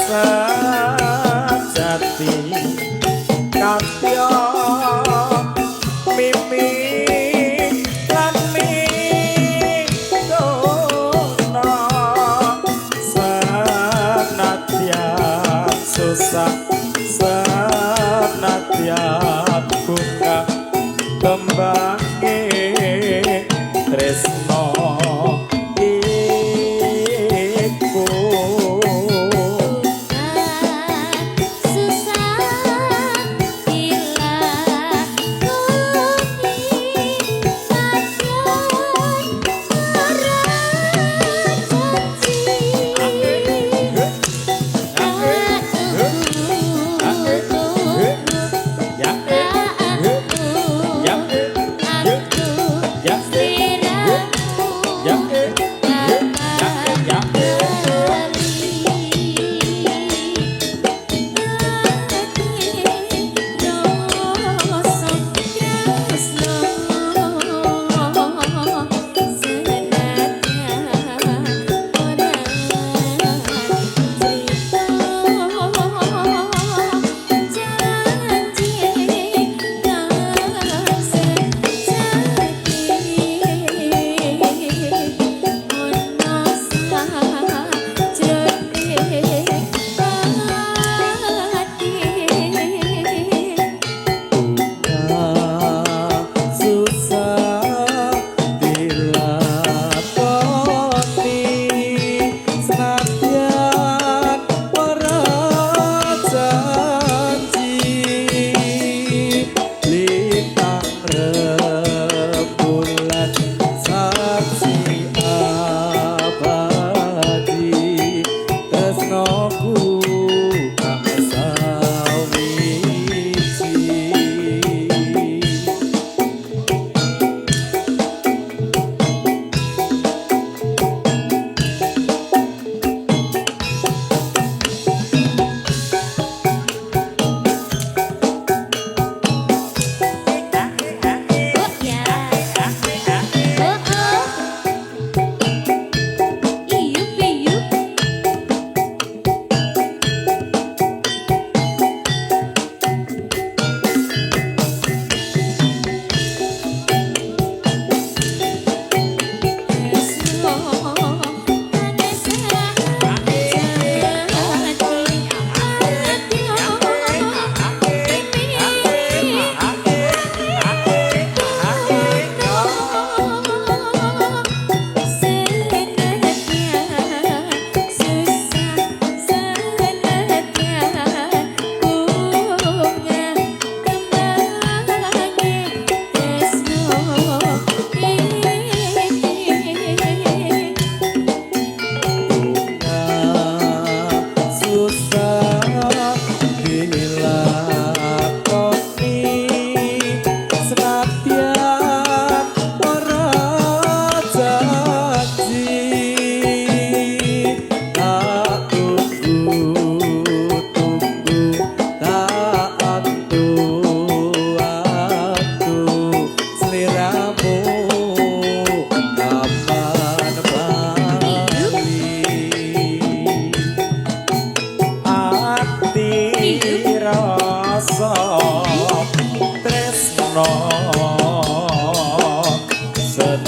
sejati katya mimi lan minggono senadyan susah senadyan bunga kembange tresno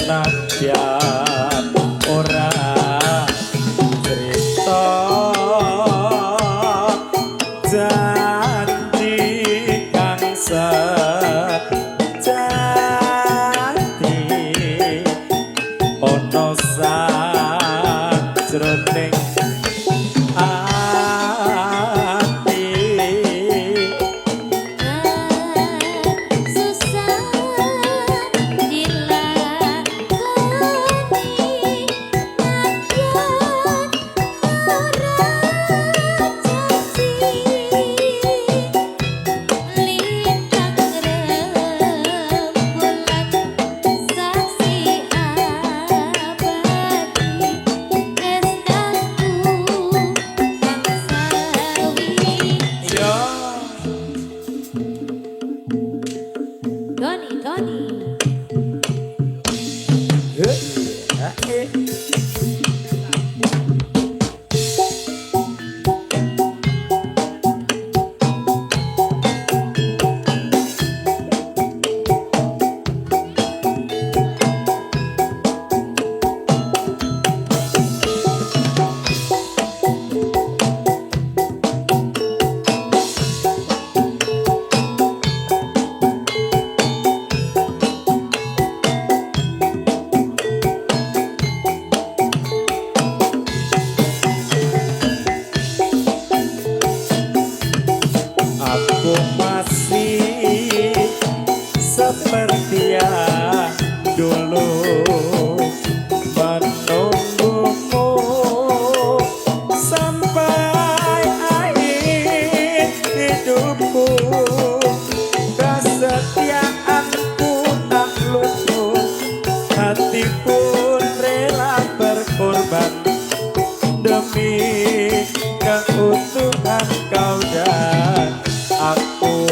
senadyan ora cerita janji kang sejati ana sajroning aku masih seperti yang dulu menunggumu sampai akhir hidupku. Kesetiaanku tak luntur, hati pun rela berkorban demi keutuhan kau dan aku.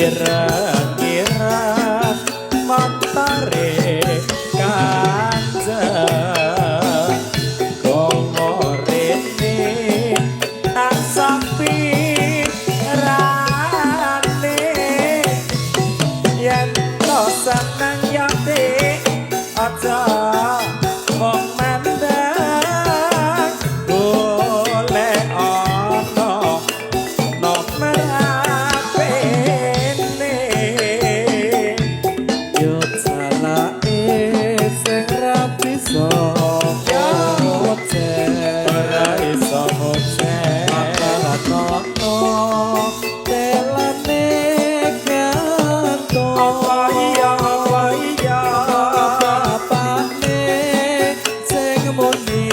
ireng-ireng montore kanjeng gomorene tak sapi rane yen to seneng ya dik aja mung mandang golek ana nomor HP-ne yo salake sing ra bisa ngoceh ora iso ngoceh makaratono telane kanto apa iya bapakne sing muni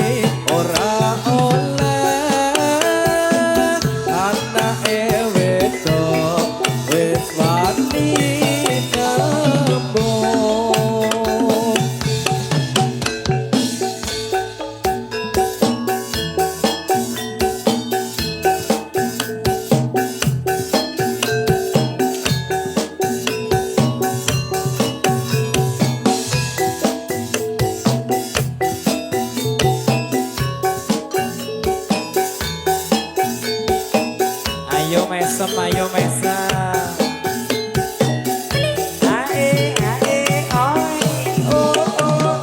ora oleh anake wedok wis wani nembung. Ayo mesem, ayo mesem. Ae, ae, oi, oh, oh.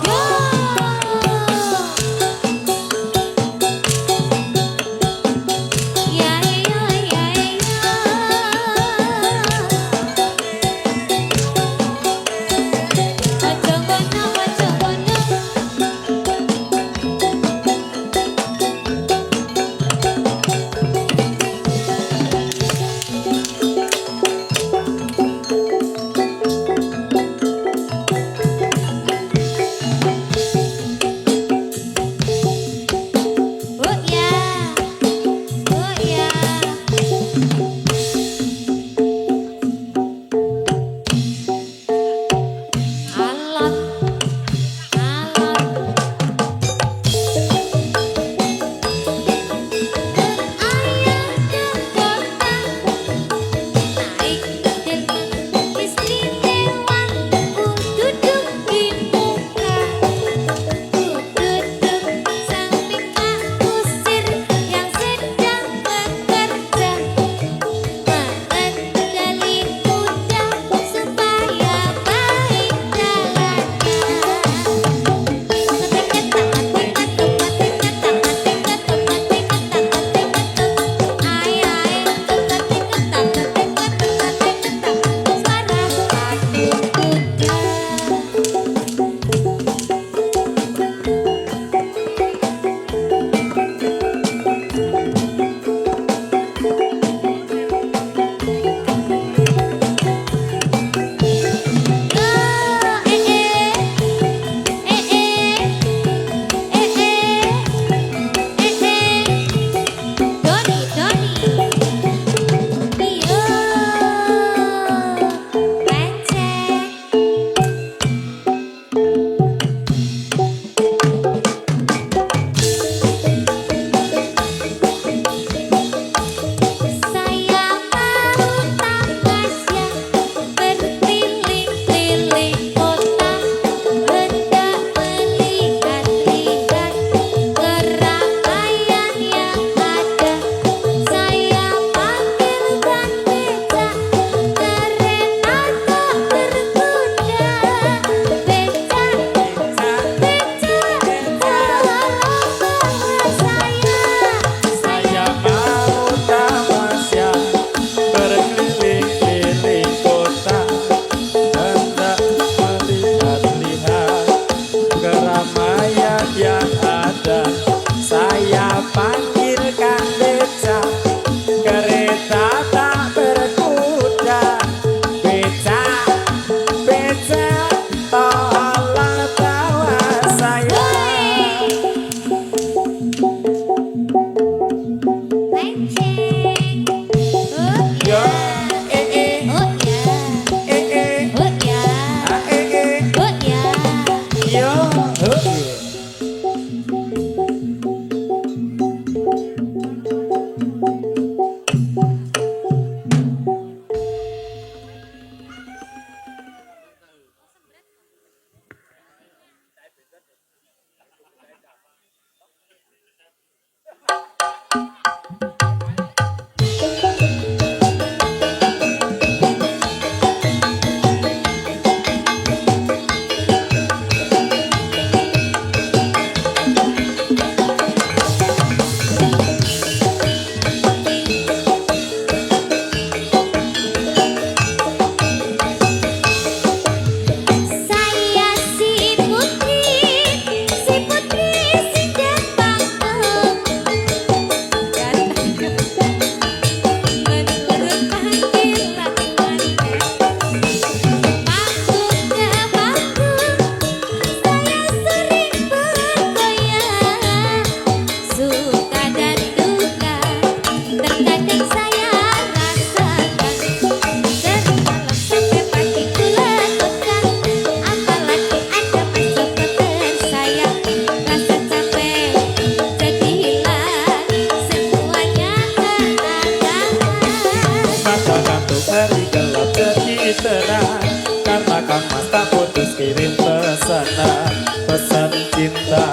terang karena Kang Mas tak putus kirim pesanan, pesan cinta,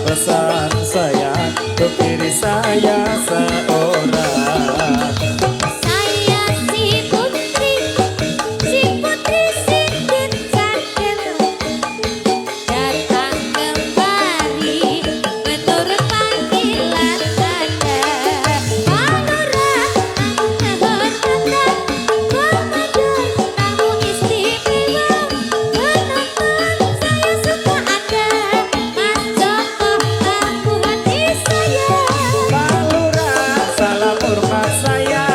pesan sayang untuk diri saya seorang. Saya si putri singkit sakit datang kembali menurut panggilan Anda. Palura mohon tetap komandan tamu istimewa penonton saya suka Anda Mas Joko tamu hati saya. Palura, salam hormat saya,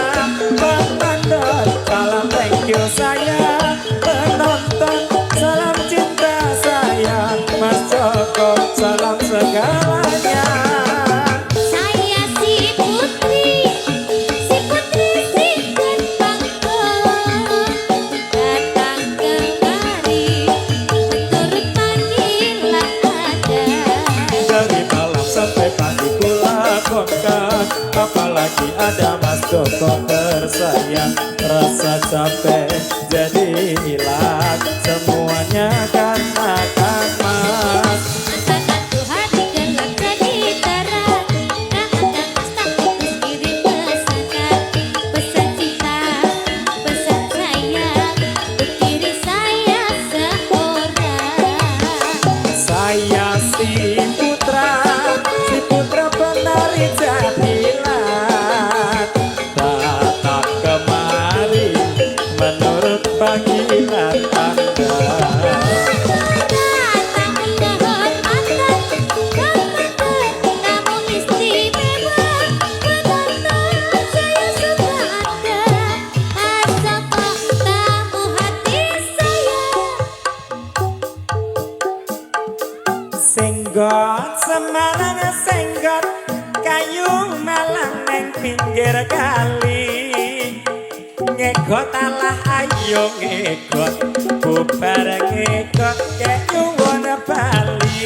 komandan, salam thank you saya, penonton, salam cinta saya, Mas Joko, salam segalanya. Saya si putri singkit bangkong datang kemari menurut panggilan Anda. Dari malam sampai pagi ku lakonkan, apalagi ada Mas Joko tersayang, rasa capek jadi hilang, semuanya karena Kang Mas. Satu hati gelap jadi terang karena Mas tak putus kirim pesanan, pesan cinta, pesan sayang untuk diri saya seorang. Saya si putra penari jadilan, datang kemari menurut panggilan Anda. Datang kehormatan komandan tamu istimewa penonton saya suka Anda Mas Joko tamu hati saya. Senggot Semarang senggot kayu malang neng pinggir kali, ngegot alah ayo ngegot bubar ngegot kek nyuwun Bali.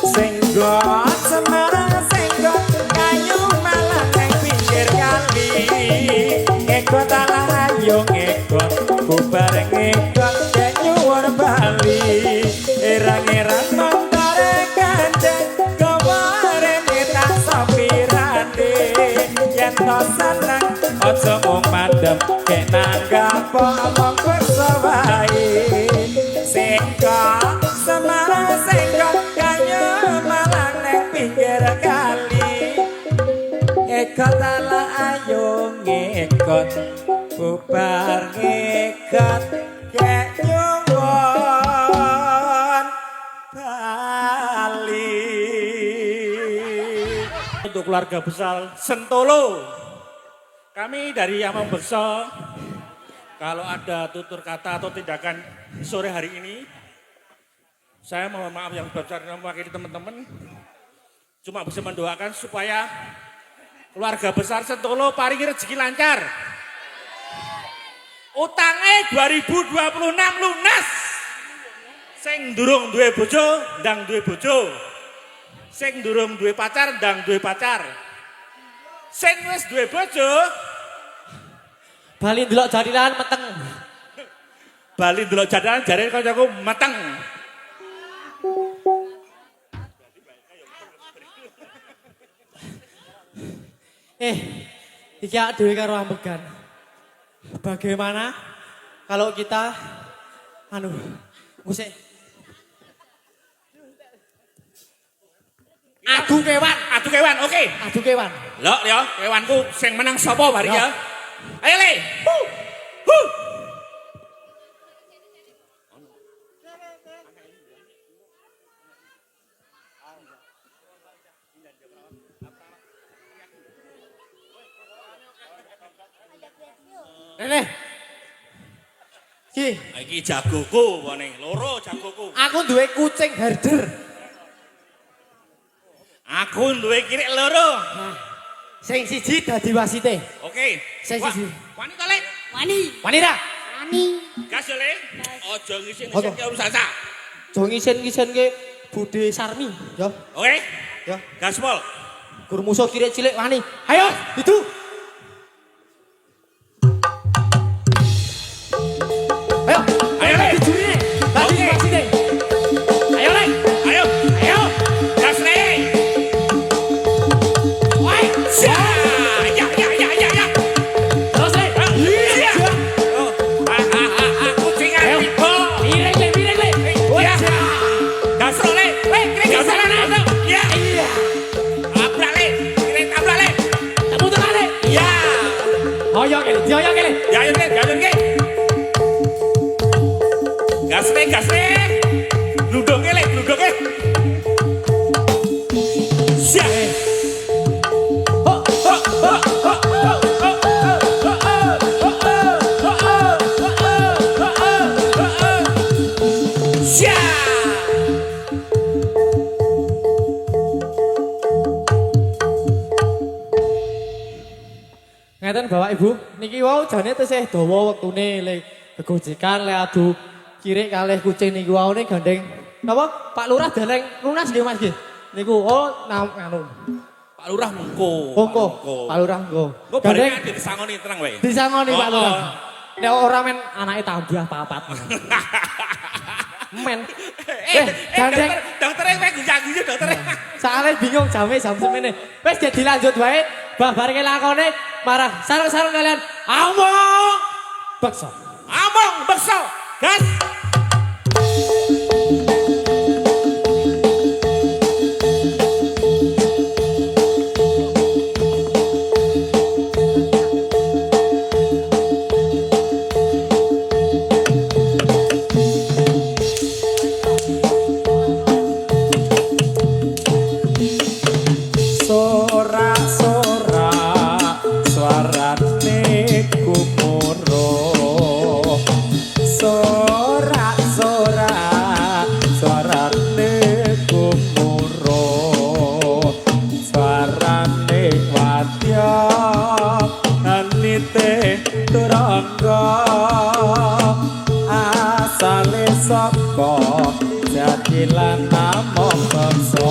Senggot Semarang senggot kayu malang neng pinggir kali, ngegot alah ayo ngegot bubar ngegot kek nyuwun Bali. Erang-erang montore gandeng gawarene tak sopirane, yen to seneng aja mung madem kek nanggap omong kersa wae. Senggot Semarang senggot kayu malang neng pinggir kali, ngegot ala ayo ngegot bubar ngegot kek nyuwun Bali. Untuk keluarga besar Sentolo, kami dari Amang Berso, kalau ada tutur kata atau tindakan sore hari ini, saya mohon maaf yang besar mewakili teman-teman, cuma bisa mendoakan supaya keluarga besar Sentolo paringi rezeki lancar. Utangnya 2026 lunas. Sing durung duwe bojo, ndang duwe bojo. Sing durung duwe pacar, ndang duwe pacar. Sing wis duwe bojo, Bali ndelok jadilan meteng. bali ndelok jadalan jare kancaku mateng. Iki ak dhewe karo ambegan. Bagaimana kalau kita musik adu kewan, Oke. adu kewan. Lho, ya, kewanku sing menang sapa bari Yo. ya? Ayo Le. Huh. Nene. Ki, Iki jagoku wone, loro jagoku. aku duwe kucing herder. Aku duwe kirik loro. Sing siji dadi wasite. Oke. Sing siji. Wani to, Le? Wani ra? Wani. Gas yo Le. Ojo ngisin-ngisin ke Salsa. Jo ngisen-ngisen ke Bude Sarmi. Ya. Oke? Ya. Gaspol. Gur musuh cilik cilik wani. Ayo, itu. Ayo, Ayo, Le. dijuri. Tadi Oke. masih deh. Ayo, Le. Ayo. Ayo. Gas Le. Woi, Ya, ya, ya, ya, ya, ya. terus Le. Iya. Oh, kucingan Ayo. tiba. Mireng Le, mireng Le. Ya. Gas Le. Kira gas Le. Ya. Iya. Tabrak Le. Kira tabrak Le. Temu tenan Le. Ya. Hoyong kene, dioyong kene. Ya, ya, ya, ya. Gas Le. Gludongnya Le, gludongnya. Siap. Ho, ho, ho, ho, ho, ho, Siap. Ngeten Bapak Ibu, niki wau jane tesih dawa wektune le gegojekan le adu kirik kalih kucing niku wau ne gandeng napa Pak Lurah dereng lunas nggih Mas nggih. Niku nganu. Pak Lurah mengko. Monggo Pak Lurah monggo. Kok bareng disangoni tenang wae. Disangoni Pak Oh, Lurah. oh. Nek ora men anake tambah papat. Men. Gandeng dokternya kowe guncang-guncang dokternya. soalnya bingung jam semene. Wis jadi lanjut wae. Bah bareng lakone marah sarung-sarung kalian. Among. Bakso. Among bekso. Gas. Sorak-sorak suarane gumuruh. Sorak-sorak suarane gumuruh. Suarane wadya anite turangga. Asale saka jatilan namung bangsa.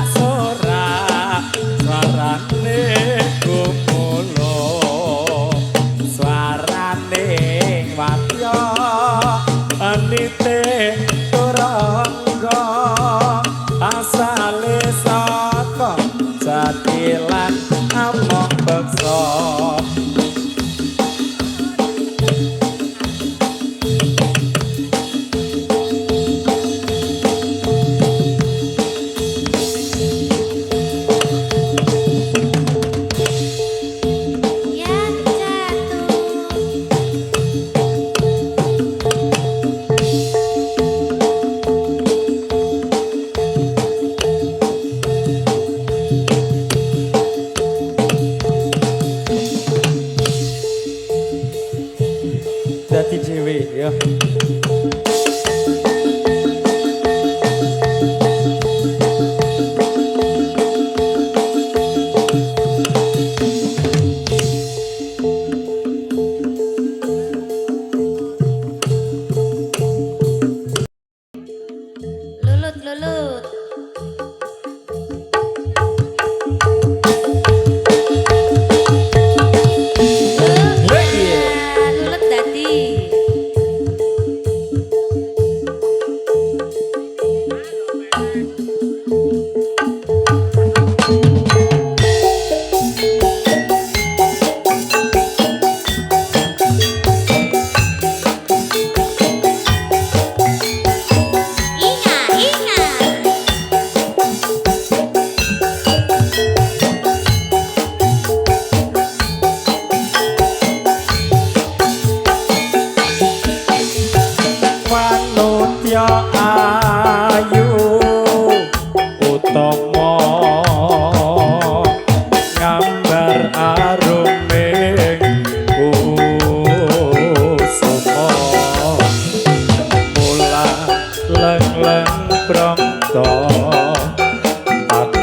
Sorak-sorak suarane gumulo. Suarane wadya anite turangga. Asal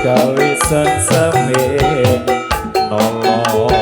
gawe senseme nolong.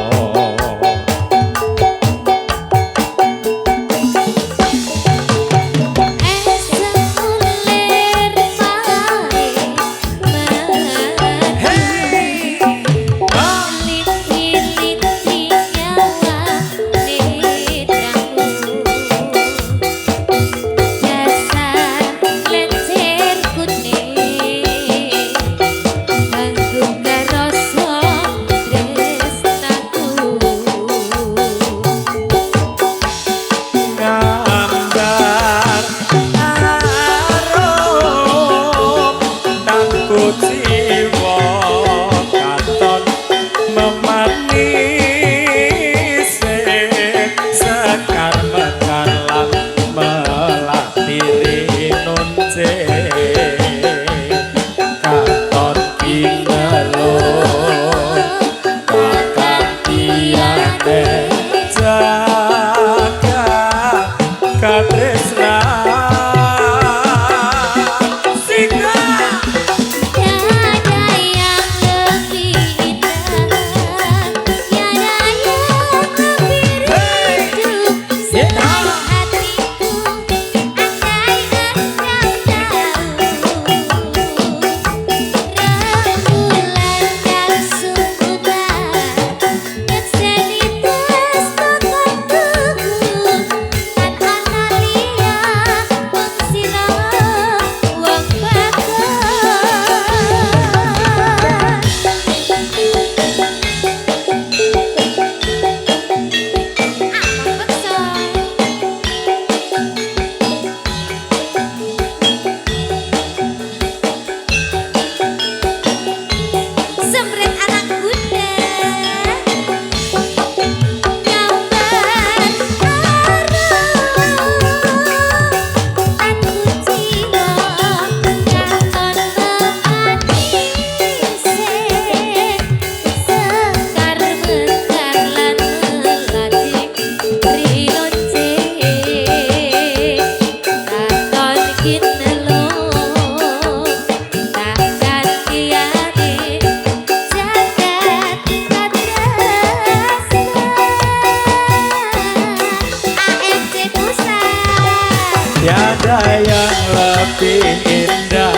Tiada yang lebih indah,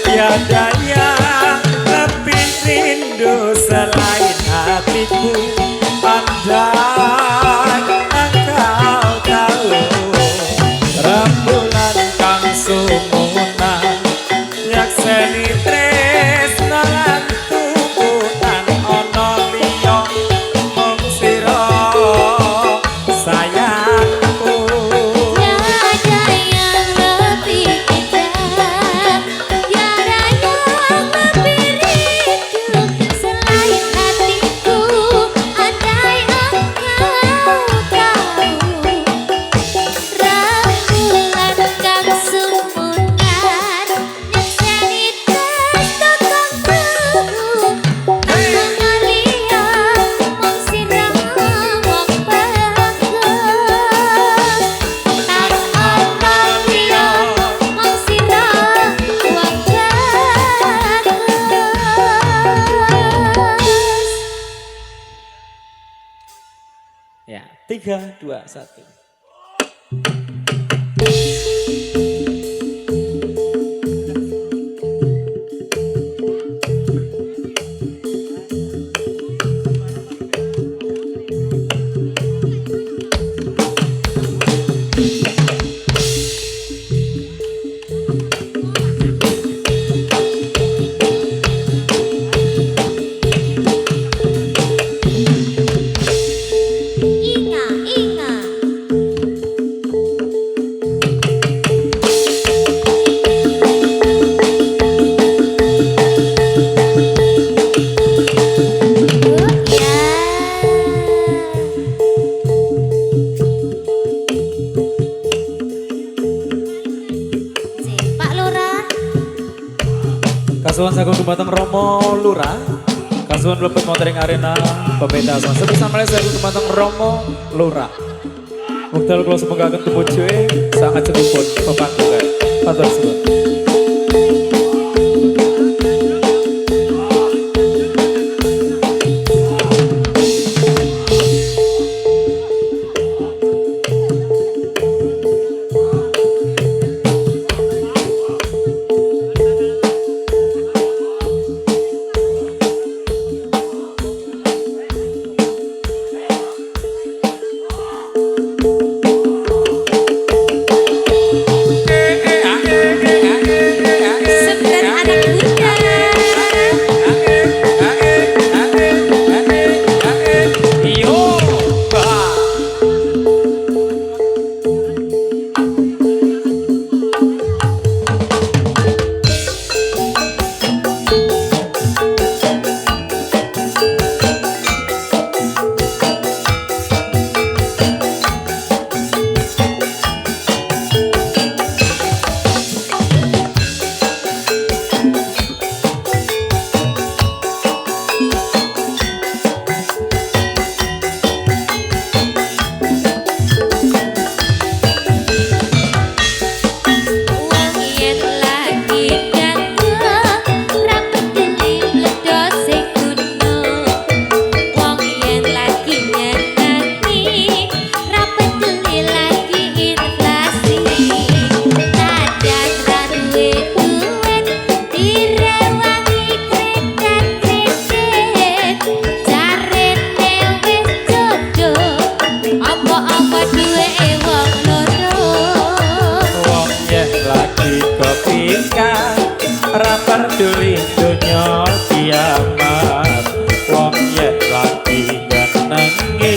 tiada yang lebih rindu selain hatiku. Andai engkau tahu rembulan kang sumunan nyakseni tresna lan tukutan ana liya mung sira sayangku. Tiada yang lebih indah, tiada yang lebih rindu selain hatiku. Andai engkau tahu rembulan kang sumunan nyakseni tresna kang tukutan ana liya mung sira wong bagus. Ya, 3, 2, 1. Inga, inga. Pak Lurah. Kasuhan sagung dumateng Romo Lurah. Kasuhan mlebet motoring arena pementasan. Sebisa malih sagung dumateng Romo Lurah. Wekdal kula semogaken tumuju sangat cepipun pepanggilan. Matur suwun. Ra peduli dunya kiamat wong yen lagi ngenengi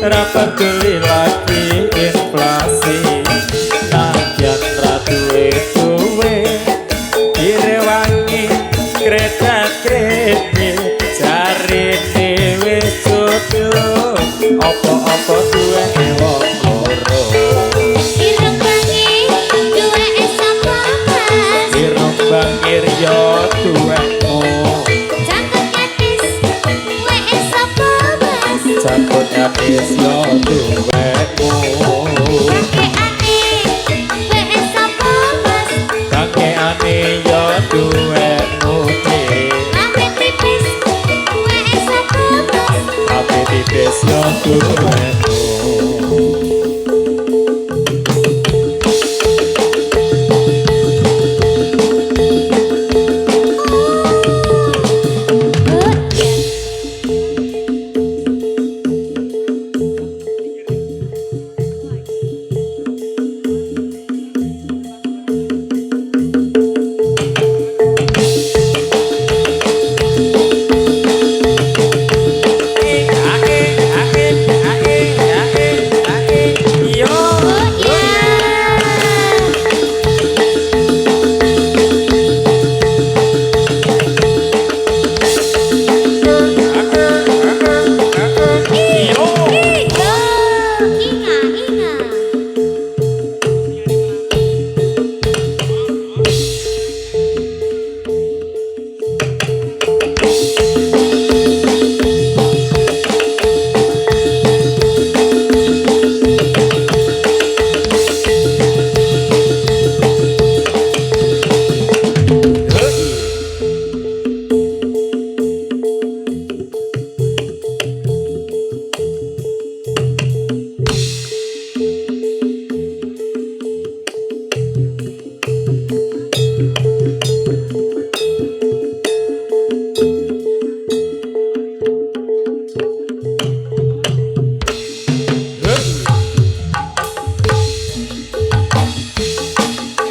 ra peduli lagi inflasi najan ra duwe duwe direwangi kredit kredit jarine wis jodoh apa-apa duwe wong loro Ireng bangi duwe sapa mas irung bangir yo duwekmu Jangkut nyatis duwe sapa mas jangkut nyatis yo duwekmu Kakekane duwe sapa mas kakekane yo duwekmu Lambe tipis duwe sapa mas tapi tipis yo duwekmu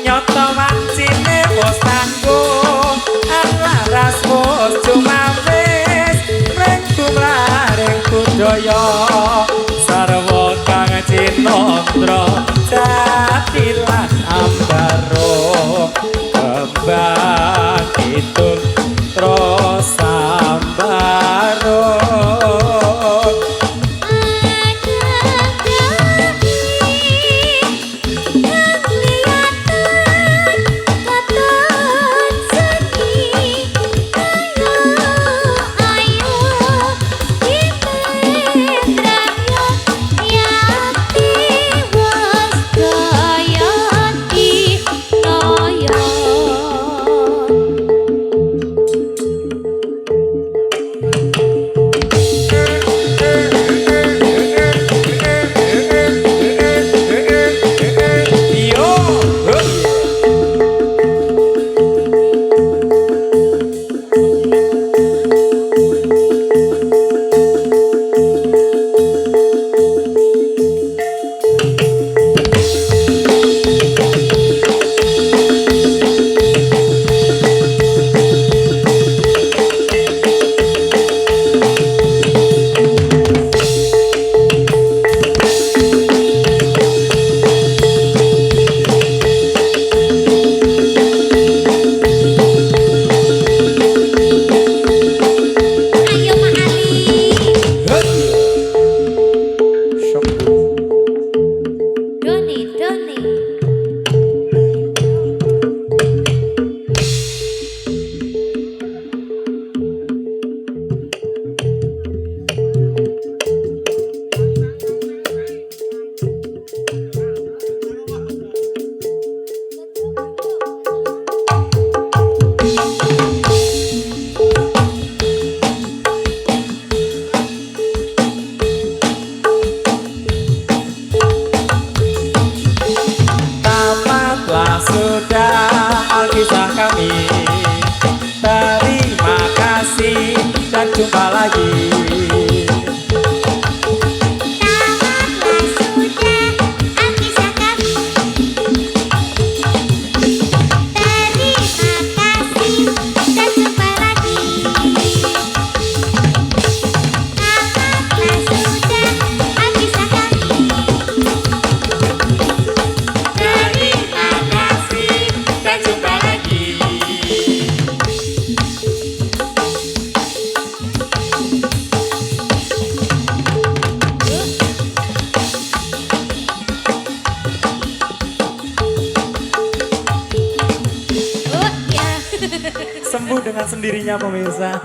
nyoto wancine bos tanggung alaras bos cuma wis mengku mlaring budaya sarwa kang cinandra jatilan ambaro kembang kidul terus ambaro jumpa lagi. Tamatlah sudah Alkisah kami. Terima kasih dengan sendirinya pemirsa.